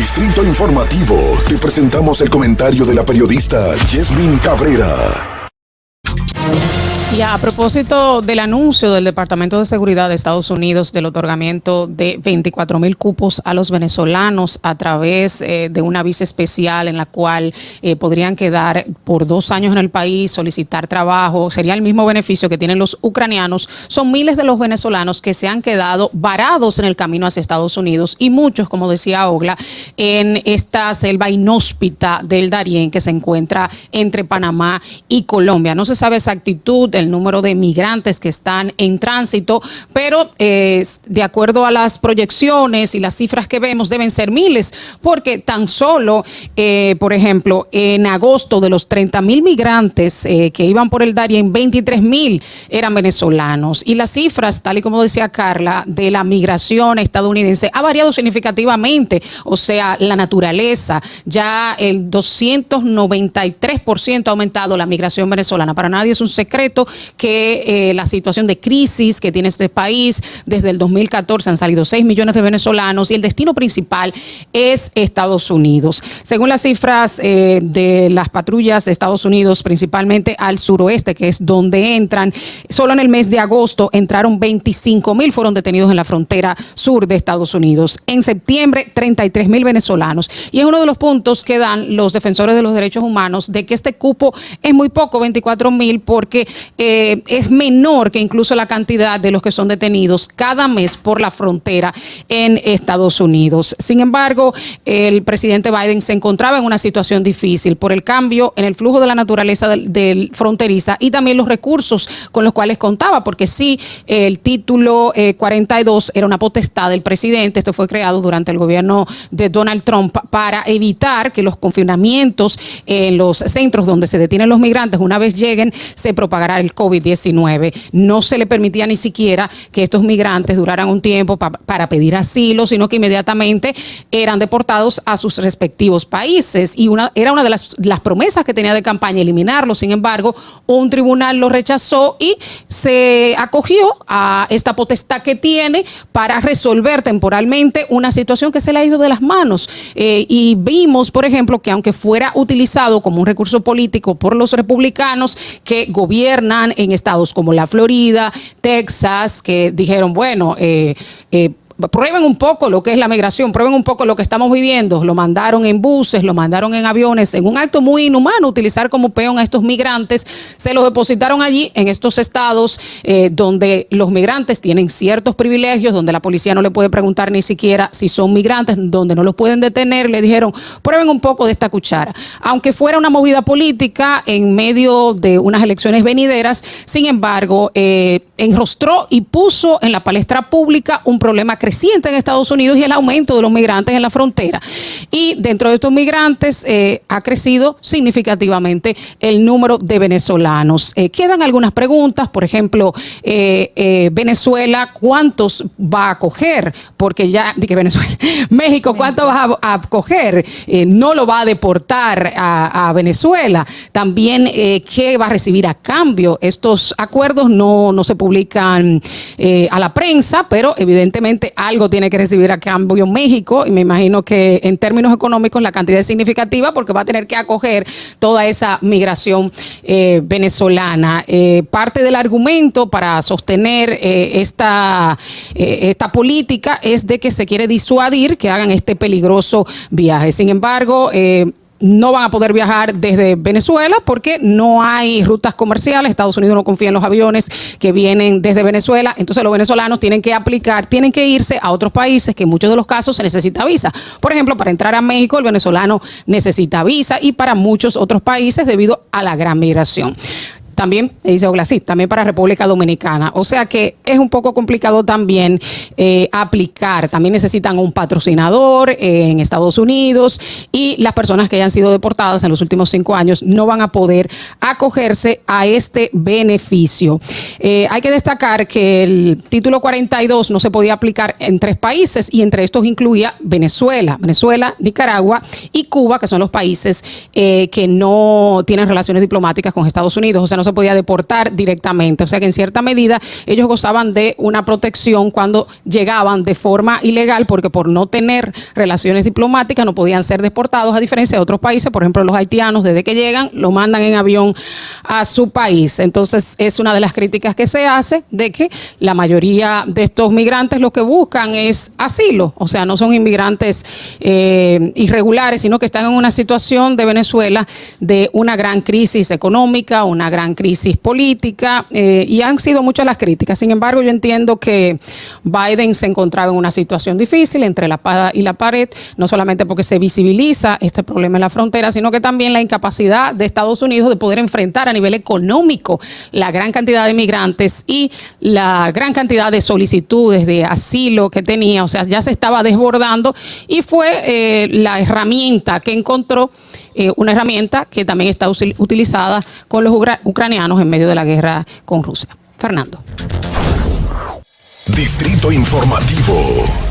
Distrito Informativo, te presentamos el comentario de la periodista Yesmin Cabrera. Y a propósito del anuncio del Departamento de Seguridad de Estados Unidos del otorgamiento de 24,000 cupos a los venezolanos a través de una visa especial en la cual podrían quedar por 2 años en el país, solicitar trabajo, sería el mismo beneficio que tienen los ucranianos. Son miles de los venezolanos que se han quedado varados en el camino hacia Estados Unidos y muchos, como decía Ogla, en esta selva inhóspita del Darién que se encuentra entre Panamá y Colombia. No se sabe exactitud el número de migrantes que están en tránsito, pero de acuerdo a las proyecciones y las cifras que vemos deben ser miles, porque tan solo, por ejemplo, en agosto de los 30,000 migrantes que iban por el Darién, 23,000 eran venezolanos. Y las cifras, tal y como decía Carla, de la migración estadounidense ha variado significativamente, o sea, la naturaleza, ya el 293% ha aumentado la migración venezolana. Para nadie es un secreto que la situación de crisis que tiene este país, desde el 2014 han salido 6 millones de venezolanos y el destino principal es Estados Unidos. Según las cifras de las patrullas de Estados Unidos, principalmente al suroeste, que es donde entran, solo en el mes de agosto entraron 25,000, fueron detenidos en la frontera sur de Estados Unidos. En septiembre, 33,000 venezolanos. Y es uno de los puntos que dan los defensores de los derechos humanos de que este cupo es muy poco, 24,000, porque es menor que incluso la cantidad de los que son detenidos cada mes por la frontera en Estados Unidos. Sin embargo, el presidente Biden se encontraba en una situación difícil por el cambio en el flujo de la naturaleza del fronteriza y también los recursos con los cuales contaba, porque sí, el título 42 era una potestad del presidente. Esto fue creado durante el gobierno de Donald Trump para evitar que los confinamientos en los centros donde se detienen los migrantes, una vez lleguen, se propagara el COVID-19. No se le permitía ni siquiera que estos migrantes duraran un tiempo para pedir asilo, sino que inmediatamente eran deportados a sus respectivos países. Y era una de las promesas que tenía de campaña, eliminarlo. Sin embargo, un tribunal lo rechazó y se acogió a esta potestad que tiene para resolver temporalmente una situación que se le ha ido de las manos. Y vimos, por ejemplo, que aunque fuera utilizado como un recurso político por los republicanos que gobiernan en estados como la Florida, Texas, que dijeron, bueno, prueben un poco lo que es la migración, prueben un poco lo que estamos viviendo. Lo mandaron en buses, lo mandaron en aviones, en un acto muy inhumano, utilizar como peón a estos migrantes. Se los depositaron allí en estos estados donde los migrantes tienen ciertos privilegios, donde la policía no le puede preguntar ni siquiera si son migrantes, donde no los pueden detener. Le dijeron, prueben un poco de esta cuchara. Aunque fuera una movida política en medio de unas elecciones venideras, sin embargo, enrostró y puso en la palestra pública un problema creciente en Estados Unidos y el aumento de los migrantes en la frontera. Y dentro de estos migrantes ha crecido significativamente el número de venezolanos. Quedan algunas preguntas, por ejemplo, Venezuela, ¿cuántos va a acoger? Porque ya, de que Venezuela, México, ¿cuántos va a acoger? No lo va a deportar a Venezuela. También, ¿qué va a recibir a cambio? Estos acuerdos no se publican a la prensa, pero evidentemente algo tiene que recibir a cambio México, y me imagino que en términos económicos la cantidad es significativa porque va a tener que acoger toda esa migración venezolana. Parte del argumento para sostener esta política es de que se quiere disuadir que hagan este peligroso viaje. Sin embargo, no van a poder viajar desde Venezuela porque no hay rutas comerciales. Estados Unidos no confía en los aviones que vienen desde Venezuela. Entonces los venezolanos tienen que tienen que irse a otros países que en muchos de los casos se necesita visa. Por ejemplo, para entrar a México el venezolano necesita visa y para muchos otros países debido a la gran migración. También, dice Ogla, sí, también para República Dominicana. O sea que es un poco complicado también aplicar. También necesitan un patrocinador en Estados Unidos y las personas que hayan sido deportadas en los últimos 5 años no van a poder acogerse a este beneficio. Hay que destacar que el título 42 no se podía aplicar en 3 países y entre estos incluía Venezuela, Nicaragua y Cuba, que son los países que no tienen relaciones diplomáticas con Estados Unidos. O sea, no se podía deportar directamente. O sea que en cierta medida ellos gozaban de una protección cuando llegaban de forma ilegal, porque por no tener relaciones diplomáticas no podían ser deportados, a diferencia de otros países. Por ejemplo, los haitianos, desde que llegan, lo mandan en avión a su país. Entonces es una de las críticas que se hace, de que la mayoría de estos migrantes lo que buscan es asilo, o sea, no son inmigrantes irregulares, sino que están en una situación de Venezuela de una gran crisis económica, una gran crisis política, y han sido muchas las críticas. Sin embargo, yo entiendo que Biden se encontraba en una situación difícil entre la espada y la pared, no solamente porque se visibiliza este problema en la frontera, sino que también la incapacidad de Estados Unidos de poder enfrentar a nivel económico la gran cantidad de migrantes y la gran cantidad de solicitudes de asilo que tenía. O sea, ya se estaba desbordando, y fue la herramienta que encontró, una herramienta que también está utilizada con los ucranianos en medio de la guerra con Rusia. Fernando. Distrito Informativo.